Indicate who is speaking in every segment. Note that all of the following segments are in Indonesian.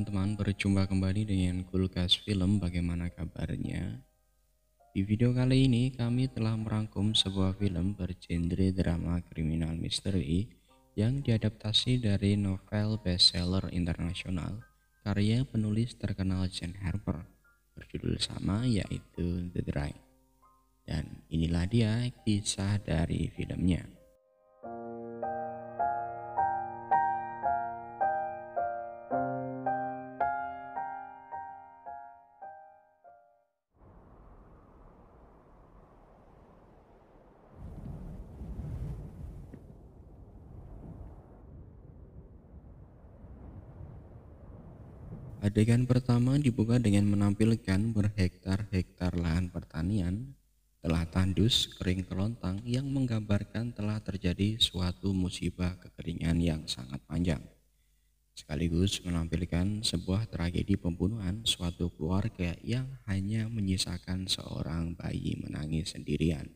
Speaker 1: teman-teman, berjumpa kembali dengan Kulkas Film. Bagaimana kabarnya? Di video kali ini kami telah merangkum sebuah film bergenre drama kriminal misteri yang diadaptasi dari novel bestseller internasional karya penulis terkenal Jane Harper berjudul sama, yaitu The Dry. Dan inilah dia kisah dari filmnya. Adegan pertama dibuka dengan menampilkan berhektar-hektar lahan pertanian telah tandus kering kerontang yang menggambarkan telah terjadi suatu musibah kekeringan yang sangat panjang. Sekaligus menampilkan sebuah tragedi pembunuhan suatu keluarga yang hanya menyisakan seorang bayi menangis sendirian.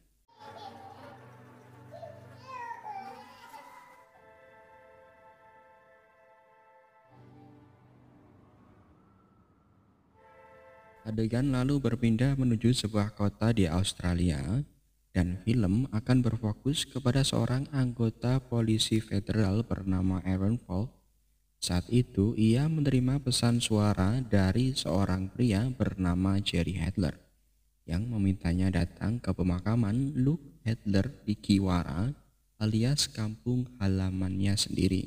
Speaker 1: Adegan lalu berpindah menuju sebuah kota di Australia, dan film akan berfokus kepada seorang anggota polisi federal bernama Aaron Falk. Saat itu ia menerima pesan suara dari seorang pria bernama Jerry Hadler yang memintanya datang ke pemakaman Luke Hadler di Kiwara alias kampung halamannya sendiri.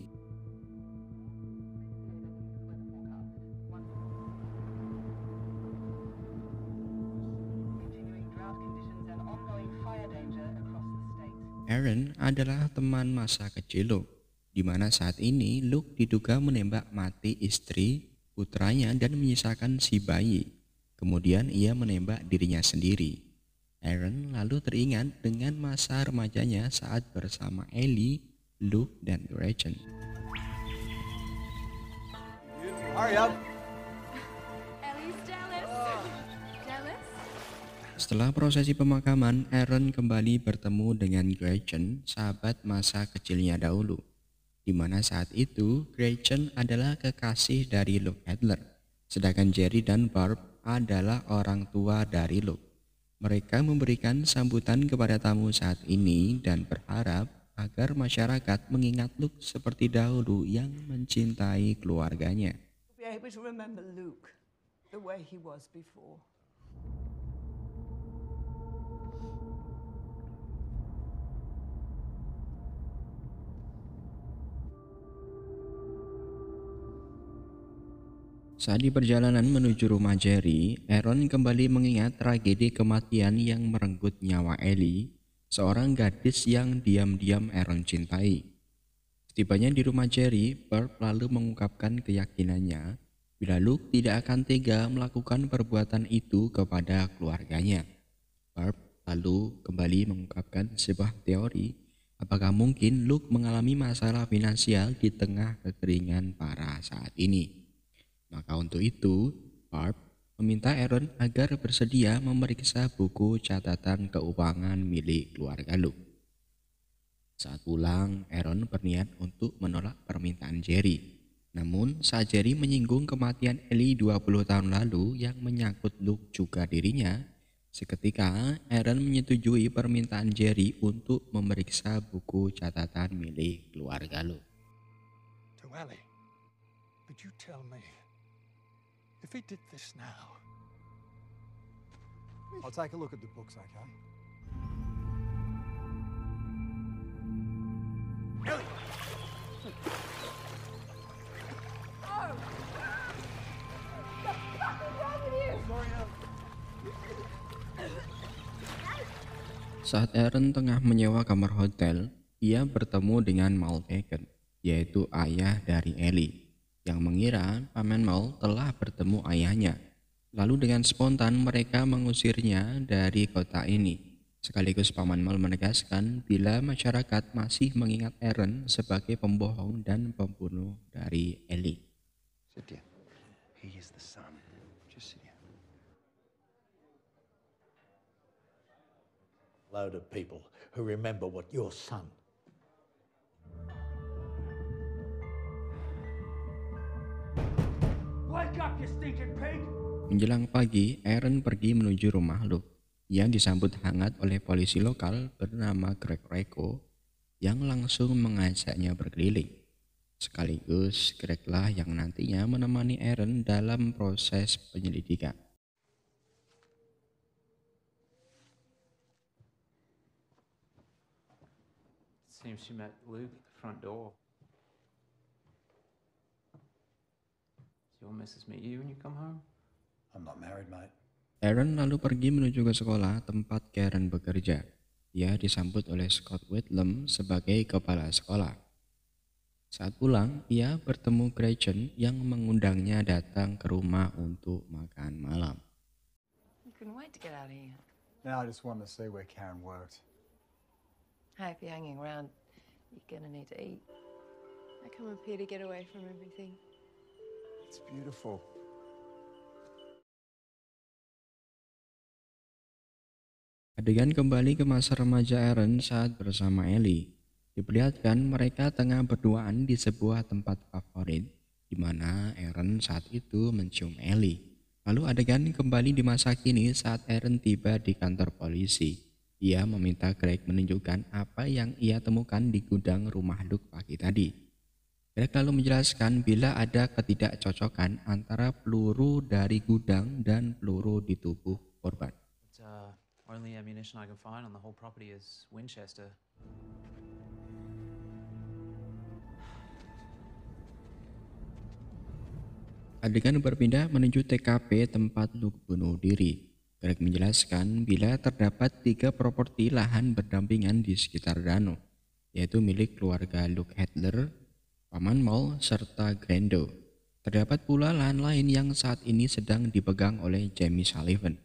Speaker 1: Aaron adalah teman masa kecil Luke, di mana saat ini Luke diduga menembak mati istri, putranya, dan menyisakan si bayi. Kemudian ia menembak dirinya sendiri. Aaron lalu teringat dengan masa remajanya saat bersama Ellie, Luke, dan Gretchen.
Speaker 2: Hurry up.
Speaker 3: Ellie's jealous. Jealous?
Speaker 1: Setelah prosesi pemakaman, Aaron kembali bertemu dengan Gretchen, sahabat masa kecilnya dahulu, di mana saat itu Gretchen adalah kekasih dari Luke Hadler, sedangkan Jerry dan Barb adalah orang tua dari Luke. Mereka memberikan sambutan kepada tamu saat ini dan berharap agar masyarakat mengingat Luke seperti dahulu yang mencintai keluarganya.
Speaker 2: Be able to remember Luke the way he was before.
Speaker 1: Saat di perjalanan menuju rumah Jerry, Aaron kembali mengingat tragedi kematian yang merenggut nyawa Ellie, seorang gadis yang diam-diam Aaron cintai. Setibanya di rumah Jerry, Barb lalu mengungkapkan keyakinannya bila Luke tidak akan tega melakukan perbuatan itu kepada keluarganya. Barb lalu kembali mengungkapkan sebuah teori, apakah mungkin Luke mengalami masalah finansial di tengah kekeringan parah saat ini. Maka untuk itu, Barb meminta Aaron agar bersedia memeriksa buku catatan keuangan milik keluarga Luke. Saat pulang, Aaron berniat untuk menolak permintaan Jerry. Namun, saat Jerry menyinggung kematian Ellie 20 tahun lalu yang menyangkut Luke juga dirinya, seketika Aaron menyetujui permintaan Jerry untuk memeriksa buku catatan milik keluarga Luke.
Speaker 4: To Ellie, could you tell me if he did this now? I'll take a look at the books, okay? Ellie!
Speaker 3: Oh! What the fuck is wrong with you?
Speaker 4: Sorry, Ellie.
Speaker 1: Saat Aaron tengah menyewa kamar hotel, ia bertemu dengan Mal Bacon, yaitu ayah dari Ellie, yang mengira Paman Mal telah bertemu ayahnya. Lalu dengan spontan mereka mengusirnya dari kota ini. Sekaligus Paman Mal menegaskan bila masyarakat masih mengingat Aaron sebagai pembohong dan pembunuh dari Ellie.
Speaker 5: Sit down. He is the son. Just sit down.
Speaker 6: Load of people who remember what your son.
Speaker 4: What?
Speaker 7: Wake up, you stinking pig!
Speaker 1: Menjelang pagi, Aaron pergi menuju rumah Luke. Ia disambut hangat oleh polisi lokal bernama Greg Reko yang langsung mengajaknya berkeliling. Sekaligus Greg lah yang nantinya menemani Aaron dalam proses penyelidikan.
Speaker 8: Seems she met Luke at the front door. Does your missus meet you when you come home?
Speaker 5: I'm not married, mate.
Speaker 1: Aaron lalu pergi menuju ke sekolah tempat Karen bekerja. Ia disambut oleh Scott Whitlam sebagai kepala sekolah. Saat pulang, ia bertemu Gretchen yang mengundangnya datang ke rumah untuk makan malam.
Speaker 9: You couldn't wait to get out of here.
Speaker 10: No, I just wanted to see where Karen worked.
Speaker 9: Hey, if you're hanging around, you're gonna need to eat.
Speaker 3: I come up here to get away from everything.
Speaker 10: It's beautiful.
Speaker 1: Adegan kembali ke masa remaja Aaron saat bersama Ellie. Diperlihatkan mereka tengah berduaan di sebuah tempat favorit, di mana Aaron saat itu mencium Ellie. Lalu adegan kembali di masa kini saat Aaron tiba di kantor polisi. Ia meminta Greg menunjukkan apa yang ia temukan di gudang rumah Luke pagi tadi. Greg lalu menjelaskan bila ada ketidakcocokan antara peluru dari gudang dan peluru di tubuh korban.
Speaker 8: Only ammunition I can find on the whole property is Winchester.
Speaker 1: Adegan berpindah menuju TKP tempat Luke bunuh diri. Greg menjelaskan bila terdapat 3 properti lahan berdampingan di sekitar danau, yaitu milik keluarga Luke Hadler, Paman Mall, serta Grando. Terdapat pula lahan lain yang saat ini sedang dipegang oleh Jamie Sullivan.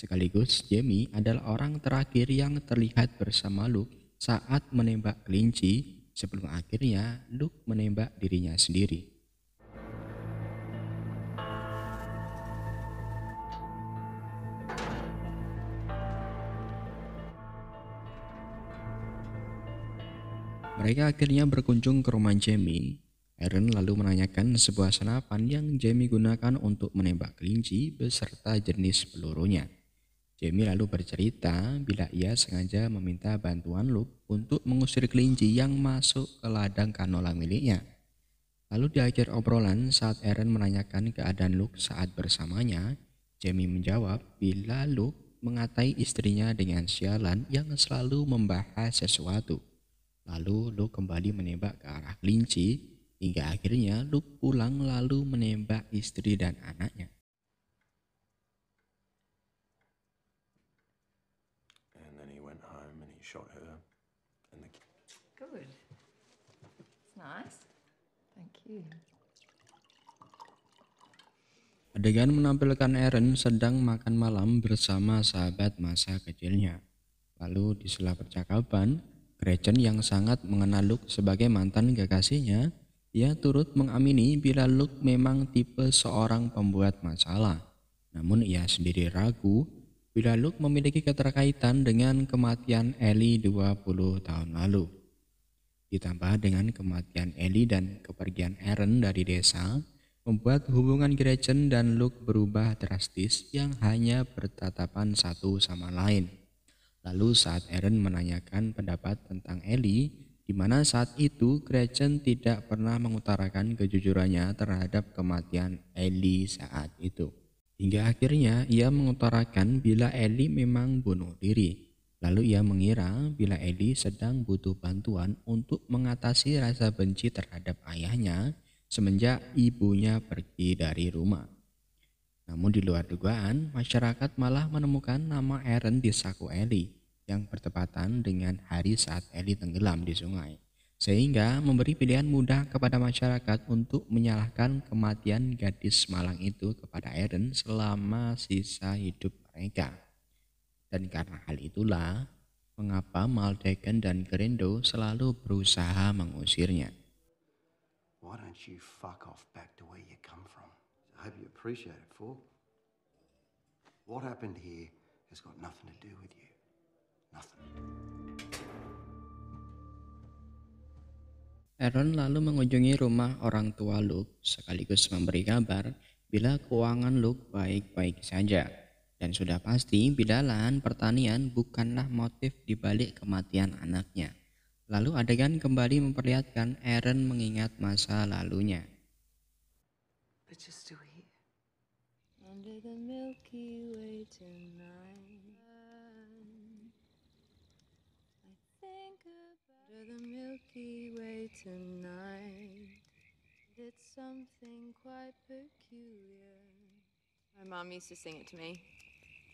Speaker 1: Sekaligus Jamie adalah orang terakhir yang terlihat bersama Luke saat menembak kelinci sebelum akhirnya Luke menembak dirinya sendiri. Mereka akhirnya berkunjung ke rumah Jamie. Aaron lalu menanyakan sebuah senapan yang Jamie gunakan untuk menembak kelinci beserta jenis pelurunya. Jamie lalu bercerita bila ia sengaja meminta bantuan Luke untuk mengusir kelinci yang masuk ke ladang kanola miliknya. Lalu di akhir obrolan saat Aaron menanyakan keadaan Luke saat bersamanya, Jamie menjawab bila Luke mengatai istrinya dengan sialan yang selalu membahas sesuatu. Lalu Luke kembali menembak ke arah kelinci hingga akhirnya Luke pulang lalu menembak istri dan anaknya.
Speaker 5: Shot her and the...
Speaker 9: Good. It's nice. Thank you.
Speaker 1: Adegan menampilkan Aaron sedang makan malam bersama sahabat masa kecilnya. Lalu di sela percakapan, Gretchen yang sangat mengenal Luke sebagai mantan kekasihnya, ia turut mengamini bila Luke memang tipe seorang pembuat masalah. Namun ia sendiri ragu bila Luke memiliki keterkaitan dengan kematian Ellie 20 tahun lalu. Ditambah dengan kematian Ellie dan kepergian Aaron dari desa, membuat hubungan Gretchen dan Luke berubah drastis yang hanya bertatapan satu sama lain. Lalu saat Aaron menanyakan pendapat tentang Ellie, di mana saat itu Gretchen tidak pernah mengutarakan kejujurannya terhadap kematian Ellie saat itu. Hingga akhirnya ia mengutarakan bila Ellie memang bunuh diri. Lalu ia mengira bila Ellie sedang butuh bantuan untuk mengatasi rasa benci terhadap ayahnya semenjak ibunya pergi dari rumah. Namun di luar dugaan, masyarakat malah menemukan nama Aaron di saku Ellie yang bertepatan dengan hari saat Ellie tenggelam di sungai. Sehingga memberi pilihan mudah kepada masyarakat untuk menyalahkan kematian gadis malang itu kepada Aaron selama sisa hidup mereka. Dan karena hal itulah, mengapa Maldeken dan Grendo selalu berusaha mengusirnya.
Speaker 5: Why don't you fuck off back to where you come from? I hope you appreciate it, Fork. What happened here has got nothing to do with you. Nothing.
Speaker 1: Aaron lalu mengunjungi rumah orang tua Luke sekaligus memberi kabar bila keuangan Luke baik-baik saja. Dan sudah pasti bila lahan pertanian bukanlah motif dibalik kematian anaknya. Lalu adegan kembali memperlihatkan Aaron mengingat masa lalunya.
Speaker 9: But you're still here. Under the Milky Way tonight. I think about the Milky Way tonight. It's something quite peculiar. My mom used to sing it to me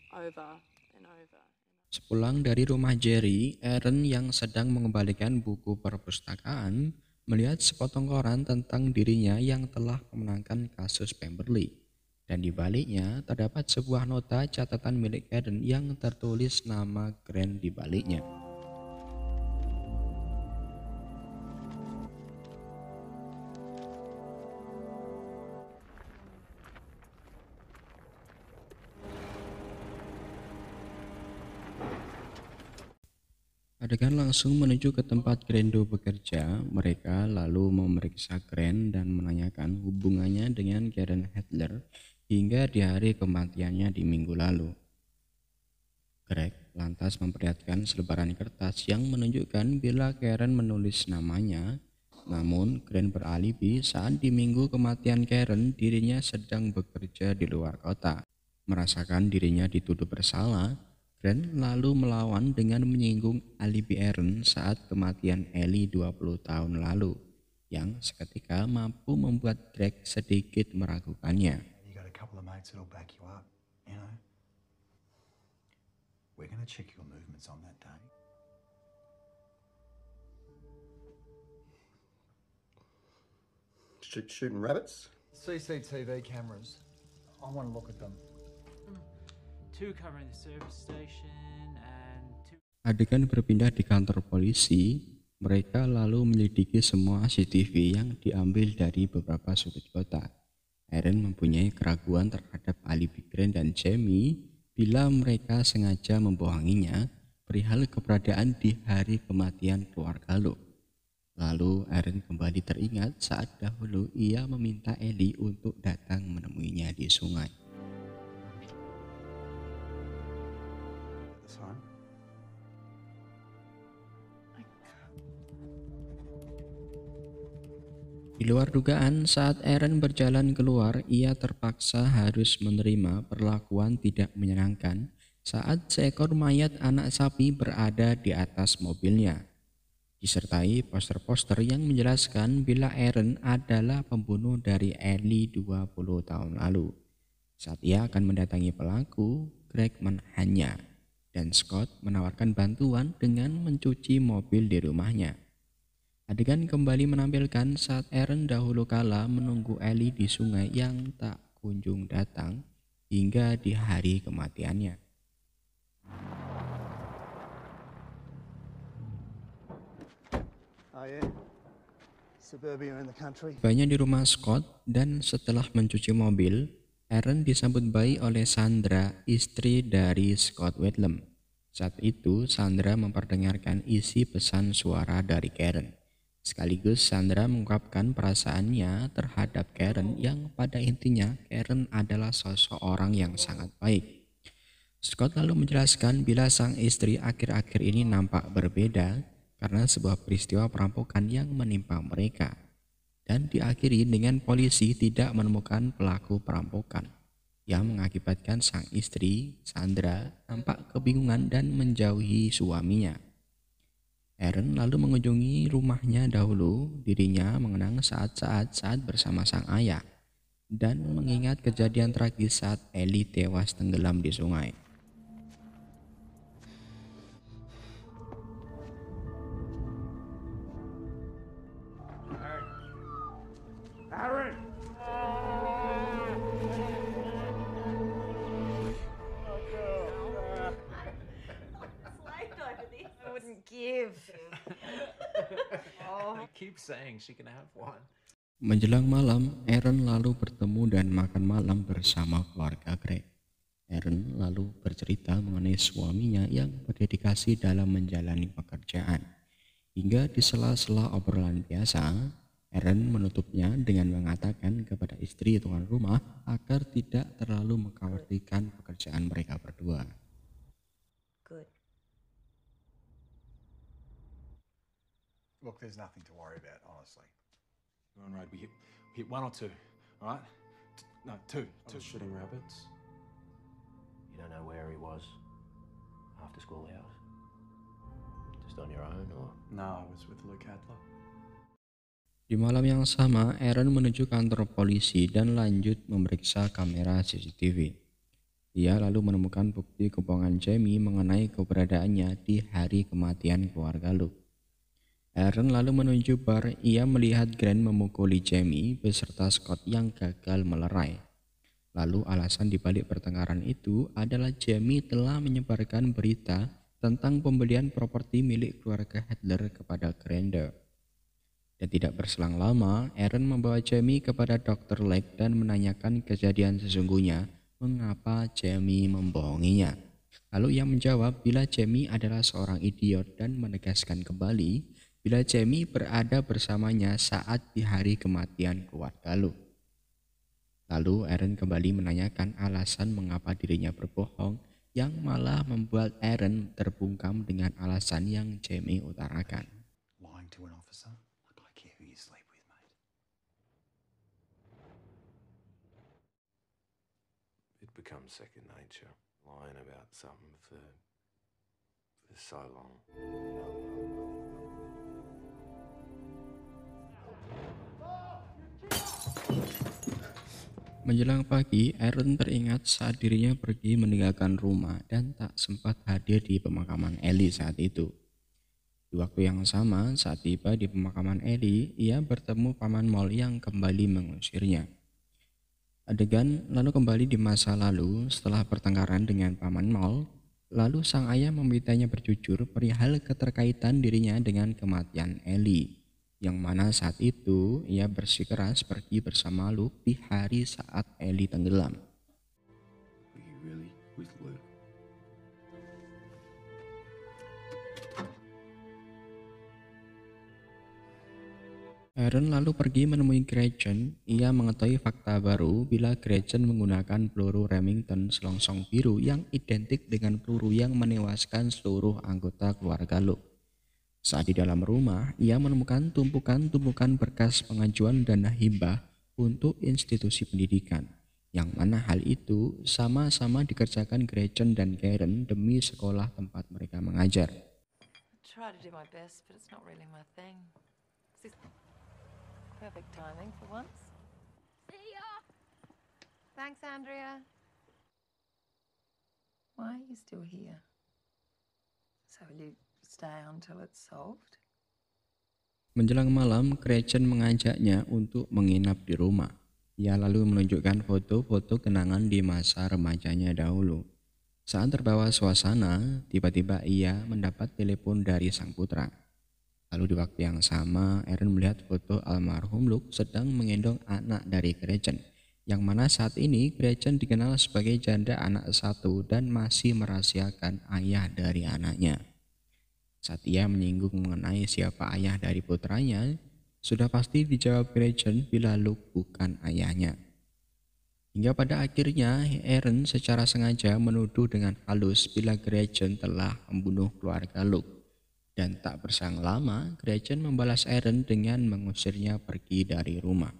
Speaker 9: over and over.
Speaker 1: Sepulang dari rumah Jerry, Aaron yang sedang mengembalikan buku perpustakaan melihat sepotong koran tentang dirinya yang telah memenangkan kasus Pemberley. Dan di baliknya terdapat sebuah nota catatan milik Aaron yang tertulis nama Grant di baliknya. Adegan langsung menuju ke tempat Grando bekerja. Mereka lalu memeriksa Grant dan menanyakan hubungannya dengan Karen Hadler hingga di hari kematiannya di minggu lalu. Greg lantas memperlihatkan selebaran kertas yang menunjukkan bila Karen menulis namanya. Namun Grant beralibi saat di minggu kematian Karen dirinya sedang bekerja di luar kota. Merasakan dirinya dituduh bersalah, Grant lalu melawan dengan menyinggung alibi Aaron saat kematian Ellie 20 tahun lalu, yang seketika mampu membuat Greg sedikit meragukannya.
Speaker 10: You got a couple of mates that'll back you up, you know. We're gonna check your movements on that day.
Speaker 5: Shooting rabbits?
Speaker 10: CCTV cameras. I want to look at them.
Speaker 8: 2 covering the service station and 2...
Speaker 1: Adegan berpindah di kantor polisi. Mereka lalu menyelidiki semua CCTV yang diambil dari beberapa sudut kota. Aaron mempunyai keraguan terhadap alibi Grant dan Jamie bila mereka sengaja membohonginya perihal keberadaan di hari kematian keluarga Luke. Lalu Aaron kembali teringat saat dahulu ia meminta Ellie untuk datang menemuinya di sungai. Di luar dugaan, saat Aaron berjalan keluar, ia terpaksa harus menerima perlakuan tidak menyenangkan saat seekor mayat anak sapi berada di atas mobilnya, disertai poster-poster yang menjelaskan bila Aaron adalah pembunuh dari Ellie 20 tahun lalu. Saat ia akan mendatangi pelaku, Greg menahannya, dan Scott menawarkan bantuan dengan mencuci mobil di rumahnya. Adegan kembali menampilkan saat Aaron dahulu kala menunggu Ellie di sungai yang tak kunjung datang hingga di hari kematiannya.
Speaker 5: Oh yeah. Suburbia in the country.
Speaker 1: Tibanya di rumah Scott dan setelah mencuci mobil, Aaron disambut baik oleh Sandra, istri dari Scott Whitlam. Saat itu Sandra memperdengarkan isi pesan suara dari Karen. Sekaligus Sandra mengungkapkan perasaannya terhadap Karen yang pada intinya Karen adalah sosok orang yang sangat baik. Scott lalu menjelaskan bila sang istri akhir-akhir ini nampak berbeda karena sebuah peristiwa perampokan yang menimpa mereka. Dan diakhiri dengan polisi tidak menemukan pelaku perampokan, yang mengakibatkan sang istri, Sandra, nampak kebingungan dan menjauhi suaminya. Aaron lalu mengunjungi rumahnya dahulu. Dirinya mengenang saat bersama sang ayah dan mengingat kejadian tragis saat Ellie tewas tenggelam di sungai.
Speaker 3: Aaron!
Speaker 9: I wouldn't give.
Speaker 8: I keep saying she can have one.
Speaker 1: Menjelang malam, Aaron lalu bertemu dan makan malam bersama keluarga Greg. Aaron lalu bercerita mengenai suaminya yang berdedikasi dalam menjalani pekerjaan. Hingga di sela-sela obrolan biasa, Aaron menutupnya dengan mengatakan kepada istri tuan rumah agar tidak terlalu mengkhawatirkan pekerjaan mereka berdua.
Speaker 2: Good.
Speaker 10: Look, there's nothing to worry about, honestly.
Speaker 7: We're on road. We hit one or two, all right? No, two.
Speaker 5: Shooting rabbits. You don't know where he was after school hours? Just on your own, or?
Speaker 7: No, I was with Luke Adler.
Speaker 1: Di malam yang sama, Aaron menuju kantor polisi dan lanjut memeriksa kamera CCTV. Ia lalu menemukan bukti kebohongan Jamie mengenai keberadaannya di hari kematian keluarga Luke. Aaron lalu menuju bar. Ia melihat Grant memukuli Jamie beserta Scott yang gagal melerai. Lalu alasan dibalik pertengkaran itu adalah Jamie telah menyebarkan berita tentang pembelian properti milik keluarga Adler kepada Grant. Dan tidak berselang lama, Aaron membawa Jamie kepada Dr. Lake dan menanyakan kejadian sesungguhnya mengapa Jamie membohonginya. Lalu ia menjawab bila Jamie adalah seorang idiot dan menegaskan kembali bila Jamie berada bersamanya saat di hari kematian keluarga Luke. Lalu Aaron kembali menanyakan alasan mengapa dirinya berbohong yang malah membuat Aaron terbungkam dengan alasan yang Jamie utarakan.
Speaker 10: Lying to an officer? Like, I care who you sleep with, mate.
Speaker 5: It becomes second nature, lying about something for so long.
Speaker 1: Menjelang pagi, Aaron teringat saat dirinya pergi meninggalkan rumah dan tak sempat hadir di pemakaman Ellie saat itu. Di waktu yang sama, saat tiba di pemakaman Ellie, ia bertemu paman Mal yang kembali mengusirnya. Adegan lalu kembali di masa lalu setelah pertengkaran dengan paman Mal, lalu sang ayah memintanya berjujur perihal keterkaitan dirinya dengan kematian Ellie, yang mana saat itu ia bersikeras pergi bersama Luke di hari saat Ellie tenggelam.
Speaker 5: Were you really with Luke?
Speaker 1: Aaron lalu pergi menemui Gretchen. Ia mengetahui fakta baru bila Gretchen menggunakan peluru Remington selongsong biru yang identik dengan peluru yang menewaskan seluruh anggota keluarga Luke. Saat di dalam rumah, ia menemukan tumpukan-tumpukan berkas pengajuan dana hibah untuk institusi pendidikan, yang mana hal itu sama-sama dikerjakan Gretchen dan Karen demi sekolah tempat mereka mengajar.
Speaker 3: I try to do my best, but it's not really my thing. This is perfect timing for once.
Speaker 9: See ya! Thanks, Andrea.
Speaker 3: Why are you still here? So will you stay until it's solved?
Speaker 1: Menjelang malam, Gretchen mengajaknya untuk menginap di rumah. Ia lalu menunjukkan foto-foto kenangan di masa remajanya dahulu. Saat terbawa suasana, tiba-tiba ia mendapat telepon dari sang putra. Lalu di waktu yang sama, Aaron melihat foto almarhum Luke sedang menggendong anak dari Gretchen, yang mana saat ini Gretchen dikenal sebagai janda anak satu dan masih merahasiakan ayah dari anaknya. Saat ia menyinggung mengenai siapa ayah dari putranya, sudah pasti dijawab Gretchen bila Luke bukan ayahnya. Hingga pada akhirnya Aaron secara sengaja menuduh dengan halus bila Gretchen telah membunuh keluarga Luke. Dan tak berselang lama, Gretchen membalas Aaron dengan mengusirnya pergi dari rumah.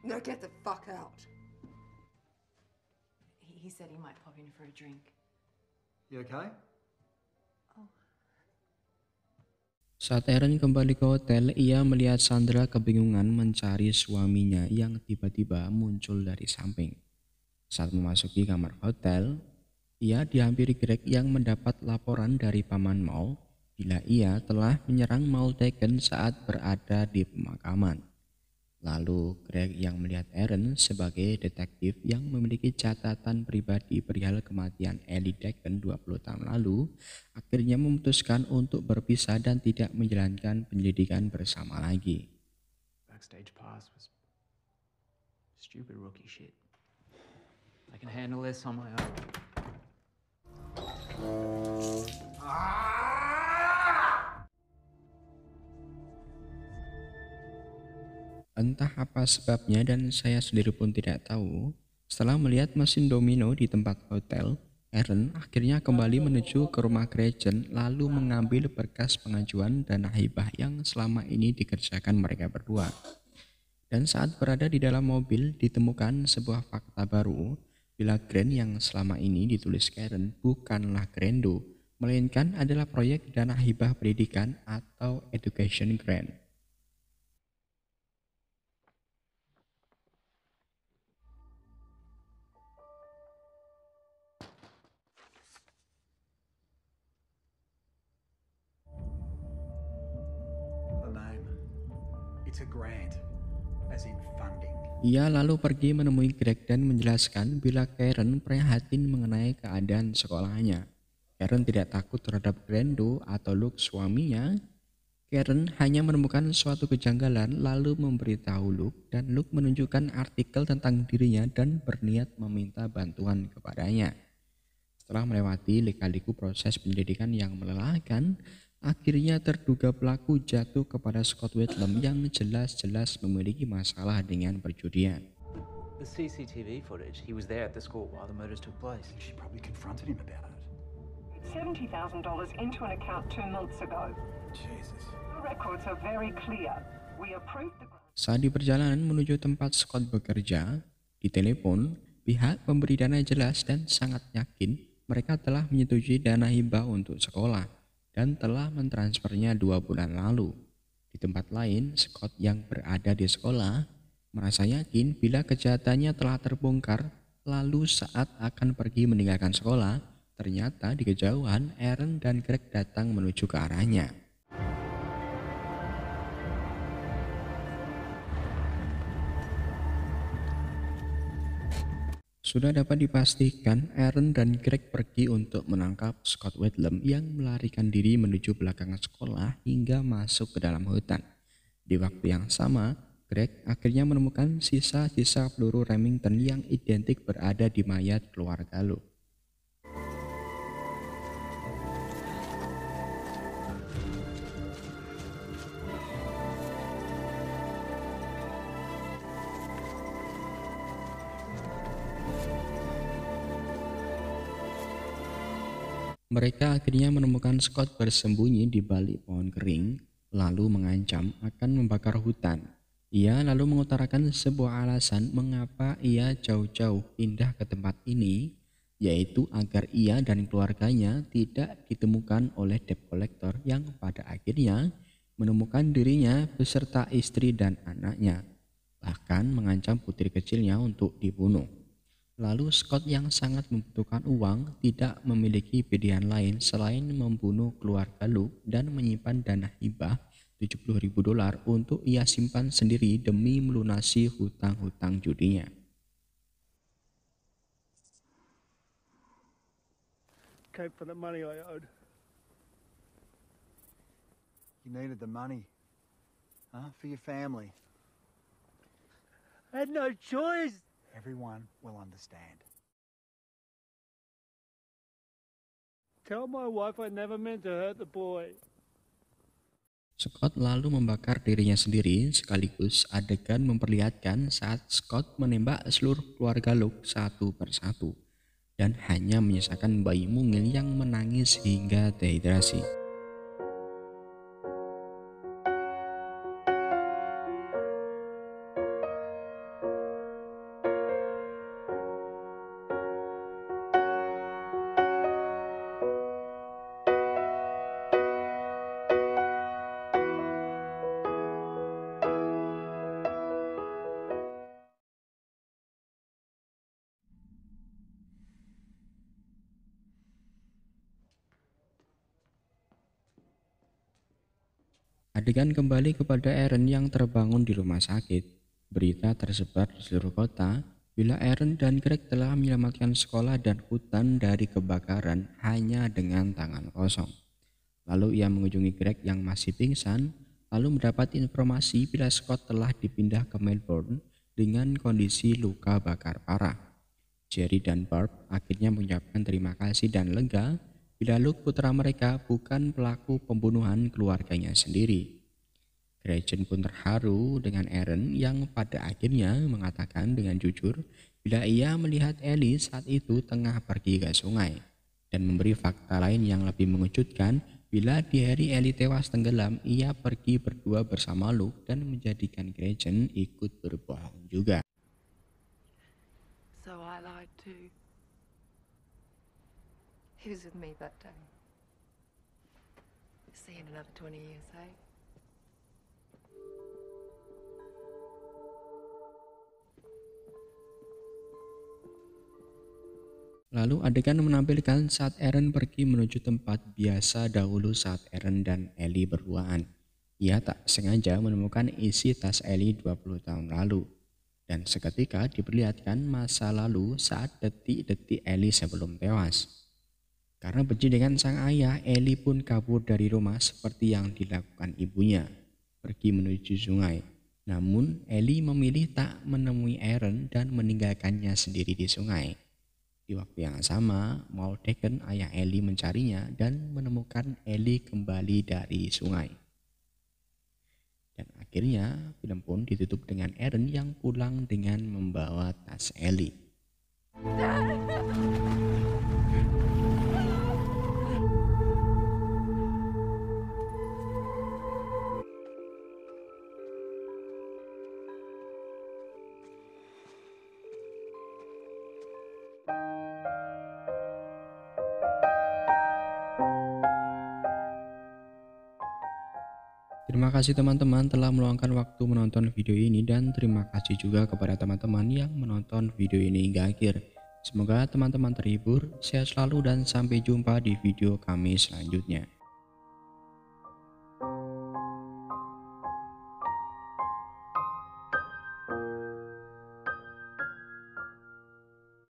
Speaker 2: Now get the fuck out.
Speaker 3: He said he might pop in for a drink.
Speaker 10: You okay?
Speaker 1: Saat Aaron kembali ke hotel, ia melihat Sandra kebingungan mencari suaminya yang tiba-tiba muncul dari samping. Saat memasuki kamar hotel, ia dihampiri Greg yang mendapat laporan dari paman Mal bila ia telah menyerang Malteken saat berada di pemakaman. Lalu Greg yang melihat Aaron sebagai detektif yang memiliki catatan pribadi perihal kematian Ellie Deacon 20 tahun lalu, akhirnya memutuskan untuk berpisah dan tidak menjalankan penyelidikan bersama lagi.
Speaker 8: Backstage pass was stupid rookie shit. I can handle this on my own.
Speaker 1: Entah apa sebabnya dan saya sendiri pun tidak tahu, setelah melihat mesin domino di tempat hotel, Aaron akhirnya kembali menuju ke rumah Gretchen lalu mengambil berkas pengajuan dana hibah yang selama ini dikerjakan mereka berdua. Dan saat berada di dalam mobil ditemukan sebuah fakta baru bila grant yang selama ini ditulis Karen bukanlah Grando, melainkan adalah proyek dana hibah pendidikan atau education grant.
Speaker 10: The name. It's a grant, as in funding.
Speaker 1: Ia lalu pergi menemui Greg dan menjelaskan bila Karen prihatin mengenai keadaan sekolahnya. Karen tidak takut terhadap Grando atau Luke suaminya. Karen hanya menemukan suatu kejanggalan lalu memberitahu Luke dan Luke menunjukkan artikel tentang dirinya dan berniat meminta bantuan kepadanya. Setelah melewati lika-liku proses penyelidikan yang melelahkan, akhirnya terduga pelaku jatuh kepada Scott Whitlam yang jelas-jelas memiliki masalah dengan perjudian.
Speaker 8: The CCTV footage, he was there at the school while the murders took place.
Speaker 10: She probably confronted him about it.
Speaker 11: $70,000 into an account 2 months ago.
Speaker 10: Jesus.
Speaker 11: The records are very clear. We approved the...
Speaker 1: Saat di perjalanan menuju tempat Scott bekerja, di telepon, pihak pemberi dana jelas dan sangat yakin mereka telah menyetujui dana hibah untuk sekolah dan telah mentransfernya 2 bulan lalu. Di tempat lain, Scott yang berada di sekolah merasa yakin bila kejahatannya telah terbongkar, lalu saat akan pergi meninggalkan sekolah, ternyata di kejauhan Aaron dan Greg datang menuju ke arahnya. Sudah dapat dipastikan Aaron dan Greg pergi untuk menangkap Scott Whitlam yang melarikan diri menuju belakang sekolah hingga masuk ke dalam hutan. Di waktu yang sama, Greg akhirnya menemukan sisa-sisa peluru Remington yang identik berada di mayat keluarga Luke. Mereka akhirnya menemukan Scott bersembunyi di balik pohon kering, lalu mengancam akan membakar hutan. Ia lalu mengutarakan sebuah alasan mengapa ia jauh-jauh pindah ke tempat ini, yaitu agar ia dan keluarganya tidak ditemukan oleh debt collector yang pada akhirnya menemukan dirinya beserta istri dan anaknya, bahkan mengancam putri kecilnya untuk dibunuh. Lalu Scott yang sangat membutuhkan uang tidak memiliki pilihan lain selain membunuh keluarga Luke dan menyimpan dana hibah $70.000 untuk ia simpan sendiri demi melunasi hutang-hutang judinya.
Speaker 12: Came for the money I owed.
Speaker 10: You needed the money, huh? For your family.
Speaker 12: I had no choice.
Speaker 10: Everyone will understand.
Speaker 12: Tell my wife I never meant to hurt the boy.
Speaker 1: Scott lalu membakar dirinya sendiri sekaligus adegan memperlihatkan saat Scott menembak seluruh keluarga Luke satu persatu dan hanya menyisakan bayi mungil yang menangis hingga dehidrasi. Adegan kembali kepada Aaron yang terbangun di rumah sakit. Berita tersebar di seluruh kota bila Aaron dan Greg telah menyelamatkan sekolah dan hutan dari kebakaran hanya dengan tangan kosong. Lalu ia mengunjungi Greg yang masih pingsan, lalu mendapat informasi bila Scott telah dipindah ke Melbourne dengan kondisi luka bakar parah. Jerry dan Barb akhirnya mengucapkan terima kasih dan lega bila Luke putra mereka bukan pelaku pembunuhan keluarganya sendiri. Gretchen pun terharu dengan Aaron yang pada akhirnya mengatakan dengan jujur bila ia melihat Ellie saat itu tengah pergi ke sungai, dan memberi fakta lain yang lebih mengejutkan bila di hari Ellie tewas tenggelam ia pergi berdua bersama Luke dan menjadikan Gretchen ikut berbohong juga.
Speaker 3: So I lied too. He was with me that day. See you in another 20 years, eh?
Speaker 1: Lalu adegan menampilkan saat Aaron pergi menuju tempat biasa dahulu saat Aaron dan Ellie berduaan. Ia tak sengaja menemukan isi tas Ellie 20 tahun lalu. Dan seketika diperlihatkan masa lalu saat detik-detik Ellie sebelum tewas. Karena benci dengan sang ayah, Ellie pun kabur dari rumah seperti yang dilakukan ibunya, pergi menuju sungai. Namun Ellie memilih tak menemui Aaron dan meninggalkannya sendiri di sungai. Di waktu yang sama, Maldecon, ayah Ellie, mencarinya dan menemukan Ellie kembali dari sungai. Dan akhirnya film pun ditutup dengan Aaron yang pulang dengan membawa tas Ellie. Terima kasih teman-teman telah meluangkan waktu menonton video ini, dan terima kasih juga kepada teman-teman yang menonton video ini hingga akhir. Semoga teman-teman terhibur, sehat selalu, dan sampai jumpa di video kami selanjutnya.